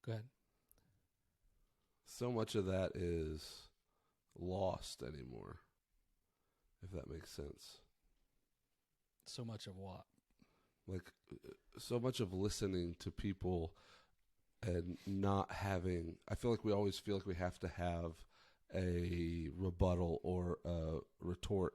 Go ahead. So much of that is lost anymore, if that makes sense. So much of what? Like, so much of listening to people and not having, I feel like we always feel like we have to have a rebuttal or a retort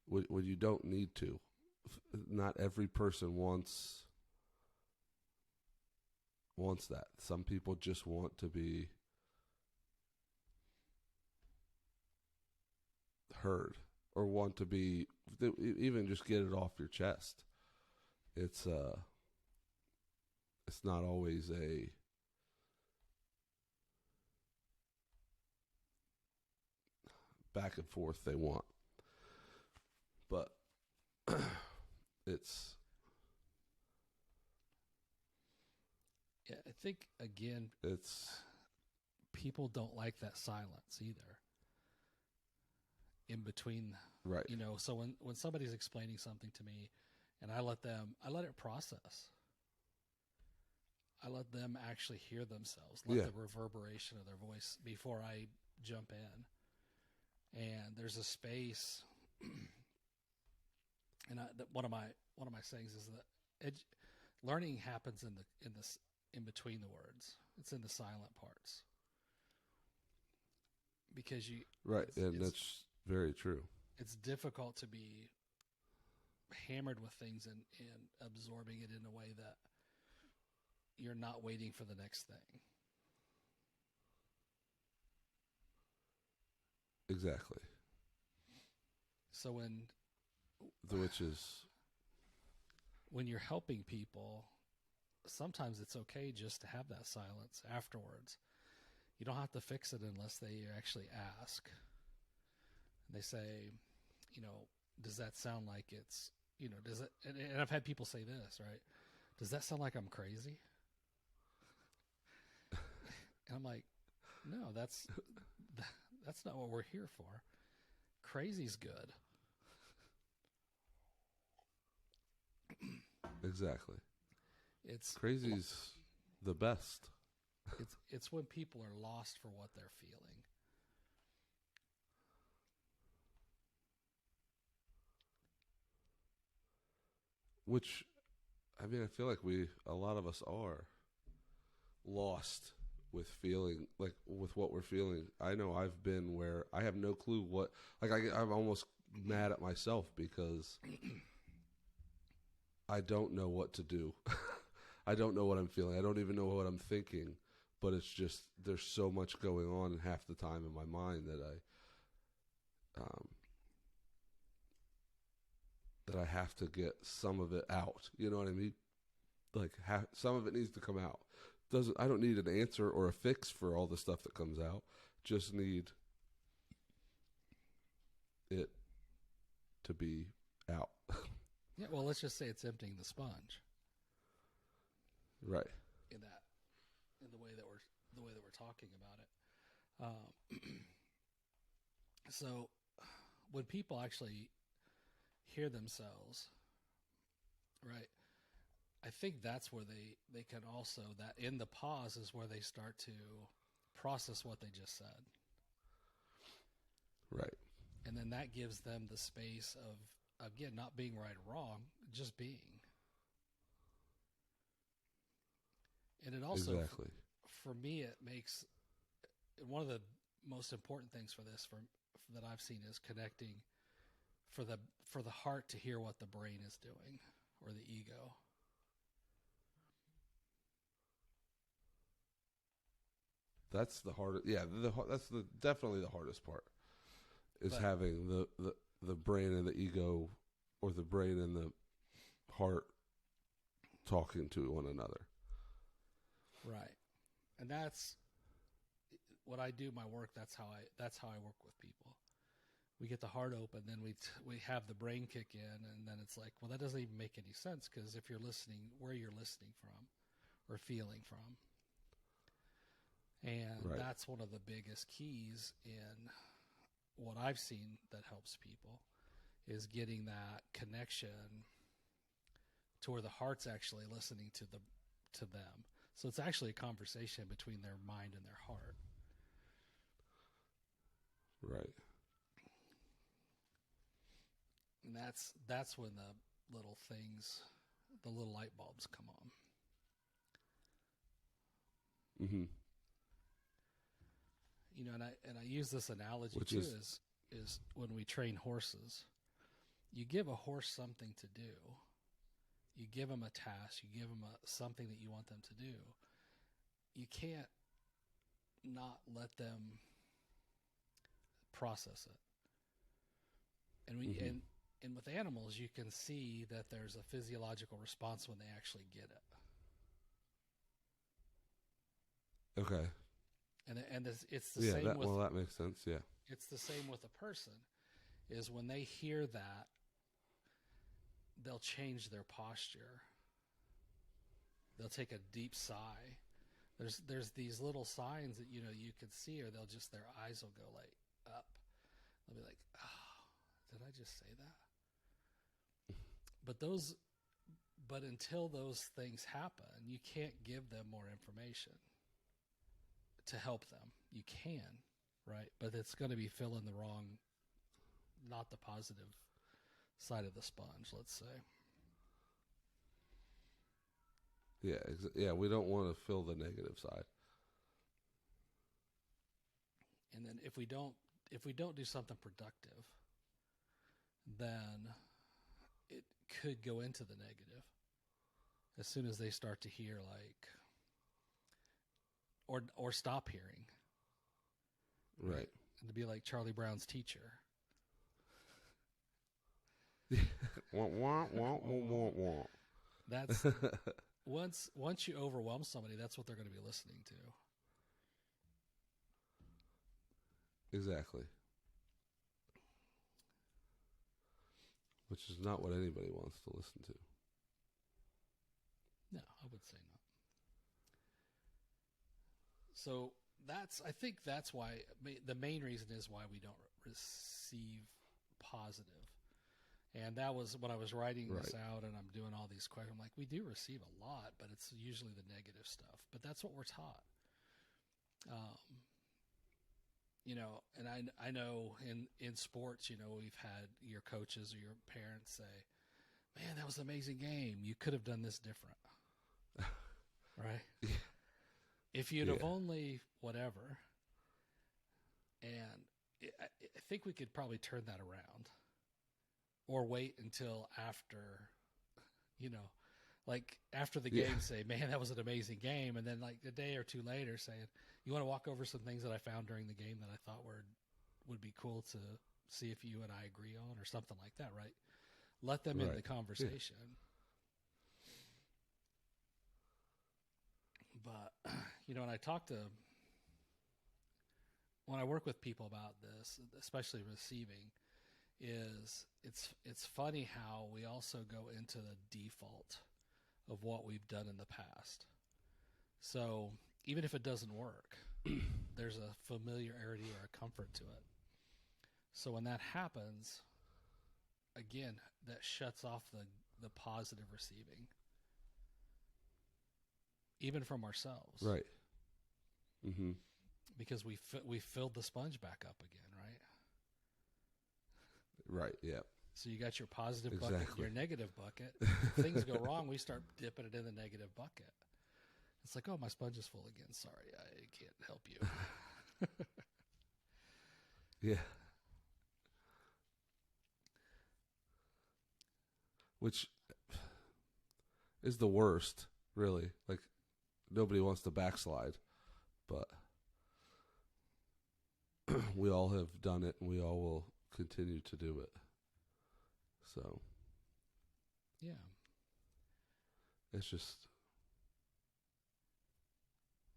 when you don't need to. Not every person wants that. Some people just want to be heard or want to be, even just get it off your chest. It's not always a back and forth they want, but it's Yeah, I think again, people don't like that silence either. In between, right. So when somebody's explaining something to me, and I let it process. I let them actually hear themselves, let the reverberation of their voice before I jump in. And there's a space, and one of my sayings is that learning happens in between the words. It's in the silent parts, because that's very true. It's difficult to be hammered with things and absorbing it in a way that you're not waiting for the next thing. Exactly. So when you're helping people, sometimes it's okay just to have that silence afterwards. You don't have to fix it unless they actually ask. And they say, does that sound like it's, does it, and I've had people say this, right? Does that sound like I'm crazy? And I'm like, no, that's not what we're here for. Crazy's good. Exactly. Crazy's the best. It's when people are lost for what they're feeling. Which, I mean, I feel like a lot of us are lost with feeling, like with what we're feeling. I know I've been where I have no clue what, like I'm almost mad at myself because I don't know what to do. I don't know what I'm feeling. I don't even know what I'm thinking, but it's just, there's so much going on half the time in my mind that I have to get some of it out. You know what I mean? Like some of it needs to come out. I don't need an answer or a fix for all the stuff that comes out. Just need it to be out. Yeah, well, let's just say it's emptying the sponge. Right. In the way that we're talking about it. So when people actually hear themselves, right, I think that's where they can also, that in the pause is where they start to process what they just said. Right. And then that gives them the space of, again, not being right or wrong, just being. And it also, exactly. for me, it makes, one of the most important things for this that I've seen is connecting for the heart to hear what the brain is doing, or the ego. That's the hardest. Yeah, that's definitely the hardest part. Is having the brain and the ego, or the brain and the heart talking to one another. Right. And that's what I do my work. That's how I work with people. We get the heart open, then we have the brain kick in, and then it's like, well, that doesn't even make any sense, because if you're listening, where you're listening from or feeling from. And that's one of the biggest keys in what I've seen that helps people, is getting that connection to where the heart's actually listening to them. So it's actually a conversation between their mind and their heart. Right. And that's when the little things, the little light bulbs come on. Mm-hmm. You know, and I use this analogy Which too, is when we train horses. You give a horse something to do. You give them a task. You give them something that you want them to do. You can't not let them process it. And and with animals, you can see that there's a physiological response when they actually get it. Okay. And it's the same with... Well, that makes sense, yeah. It's the same with a person, is when they hear that, they'll change their posture. They'll take a deep sigh. There's these little signs that, you know, you can see, or they'll just, their eyes will go like up. They'll be like, oh, did I just say that? But until those things happen, you can't give them more information to help them. You can, right? But it's going to be filling the wrong, not the positive side of the sponge, let's say. Yeah, we don't want to fill the negative side. And then if we don't do something productive, then it could go into the negative as soon as they start to hear, like, or stop hearing. Right. And to be like Charlie Brown's teacher. Wah, wah, wah, wah, wah, wah. That's once you overwhelm somebody, that's what they're going to be listening to. Exactly. Which is not what anybody wants to listen to. No, I would say not. So I think that's why, the main reason is why we don't receive positive. And that was when I was writing this out and I'm doing all these questions. I'm like, we do receive a lot, but it's usually the negative stuff. But that's what we're taught. You know, and I know in sports, you know, we've had your coaches or your parents say, man, that was an amazing game. You could have done this different. Right? Yeah. If you'd have only whatever. And I think we could probably turn that around. Or wait until after, you know, like after the game, say, man, that was an amazing game. And then like a day or two later saying, you want to walk over some things that I found during the game that I thought would be cool to see if you and I agree on, or something like that, right? Let them in the conversation. Yeah. But, you know, when I work with people about this, especially receiving, is it's funny how we also go into the default of what we've done in the past. So even if it doesn't work, there's a familiarity or a comfort to it. So when that happens, again, that shuts off the positive receiving, even from ourselves. Right. Mm-hmm. Because we filled the sponge back up again, right? Right, yeah. So you got your positive bucket, your negative bucket. If things go wrong, we start dipping it in the negative bucket. It's like, oh, my sponge is full again. Sorry, I can't help you. Yeah. Which is the worst, really. Like, nobody wants to backslide, but we all have done it, and we all will continue to do it. So, yeah, it's just.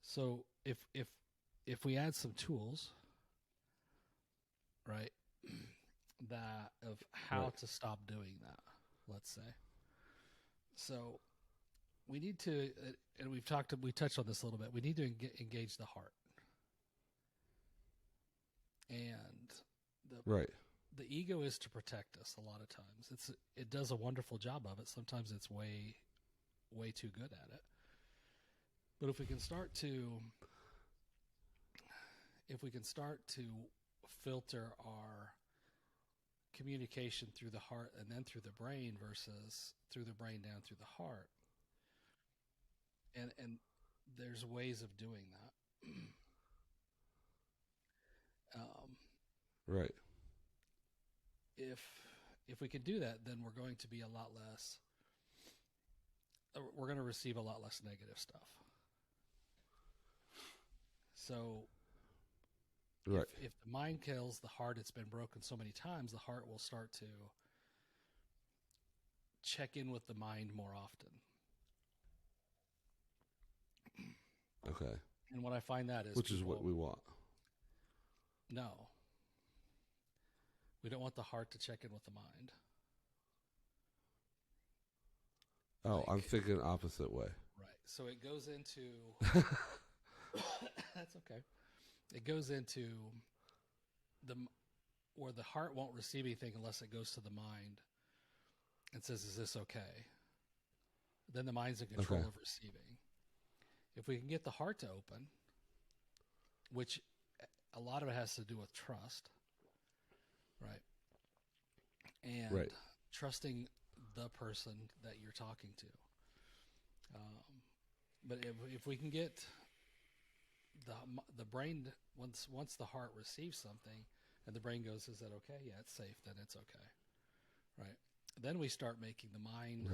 So if we add some tools, right, that of how to stop doing that, let's say. So we need to, and we touched on this a little bit. We need to engage the heart, and the ego is to protect us. A lot of times, it does a wonderful job of it. Sometimes it's way too good at it. But if we can start to filter our communication through the heart and then through the brain versus through the brain down through the heart, and there's ways of doing that. Right. If we can do that, then we're going to be a lot less. We're going to receive a lot less negative stuff. So, right. If the mind kills the heart, it's been broken so many times, the heart will start to check in with the mind more often. Okay. And what I find that is, which is what we want. No. We don't want the heart to check in with the mind. Oh, I'm thinking opposite way. Right. So it goes into... That's okay. It goes into where the heart won't receive anything unless it goes to the mind and says, is this okay? Then the mind's in control of receiving. If we can get the heart to open, which a lot of it has to do with trust, right? And trusting the person that you're talking to. But if we can get the brain, once the heart receives something and the brain goes, is that okay? Yeah, it's safe. Then it's okay. Right. Then we start making the mind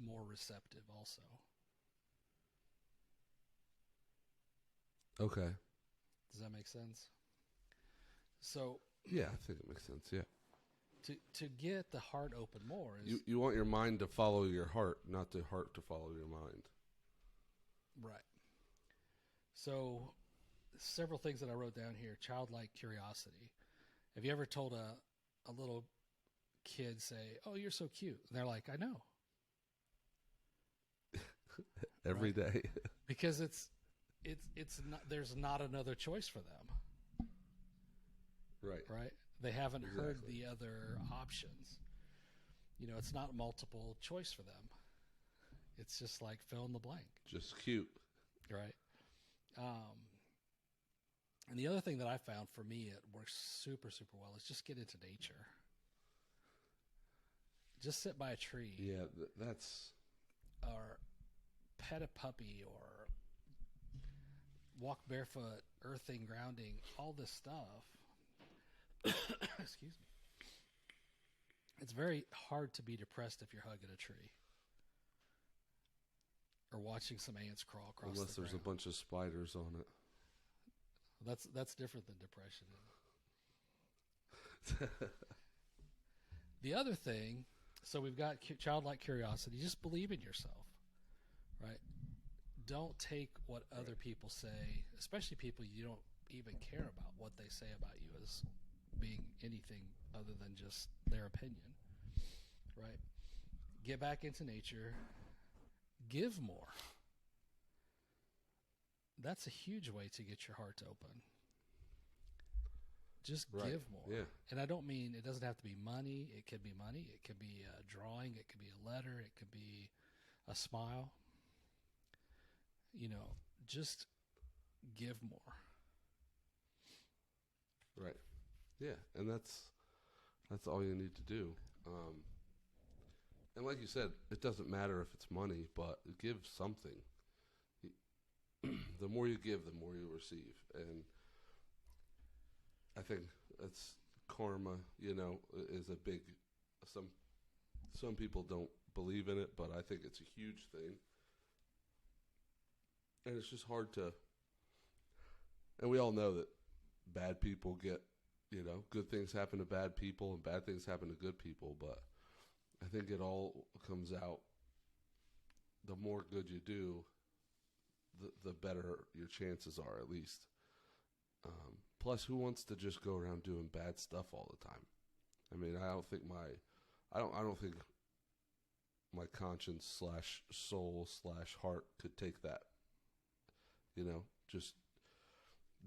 more receptive also. Okay. Does that make sense? So yeah, I think it makes sense. Yeah. To get the heart open more is you want your mind to follow your heart, not the heart to follow your mind. Right. So several things that I wrote down here. Childlike curiosity. Have you ever told a little kid, say, "Oh, you're so cute," and they're like, "I know." Every day. Because it's not, there's not another choice for them. Right. They haven't heard the other options. You know, it's not multiple choice for them. It's just like fill in the blank. Just cute. Right. And the other thing that I found for me, it works super, super well, is just get into nature. Just sit by a tree. Yeah, that's... Or pet a puppy, or walk barefoot, earthing, grounding, all this stuff. Excuse me. It's very hard to be depressed if you're hugging a tree. Or watching some ants crawl across Unless there's ground. A bunch of spiders on it. That's different than depression. The other thing, so we've got childlike curiosity. Just believe in yourself, right? Don't take what other people say, especially people you don't even care about, what they say about you as being anything other than just their opinion, right? Get back into nature. Give more. That's a huge way to get your heart open. Just give more. Yeah. And I don't mean, it doesn't have to be money. It could be money. It could be a drawing. It could be a letter. It could be a smile. You know, just give more. Right. Yeah, and that's all you need to do. And like you said, it doesn't matter if it's money, but give something. The more you give, the more you receive. And I think that's karma, you know, is a big... Some people don't believe in it, but I think it's a huge thing. And it's just hard to... And we all know that bad people get, you know, good things happen to bad people and bad things happen to good people, but I think it all comes out, the more good you do, the better your chances are, at least. Plus, who wants to just go around doing bad stuff all the time? I mean, I don't think my conscience / soul / heart could take that. You know, just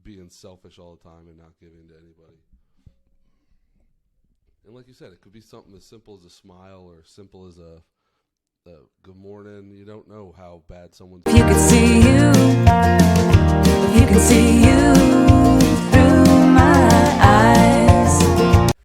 being selfish all the time and not giving to anybody. And like you said, it could be something as simple as a smile or as simple as a good morning. You don't know how bad someone's. If you could see you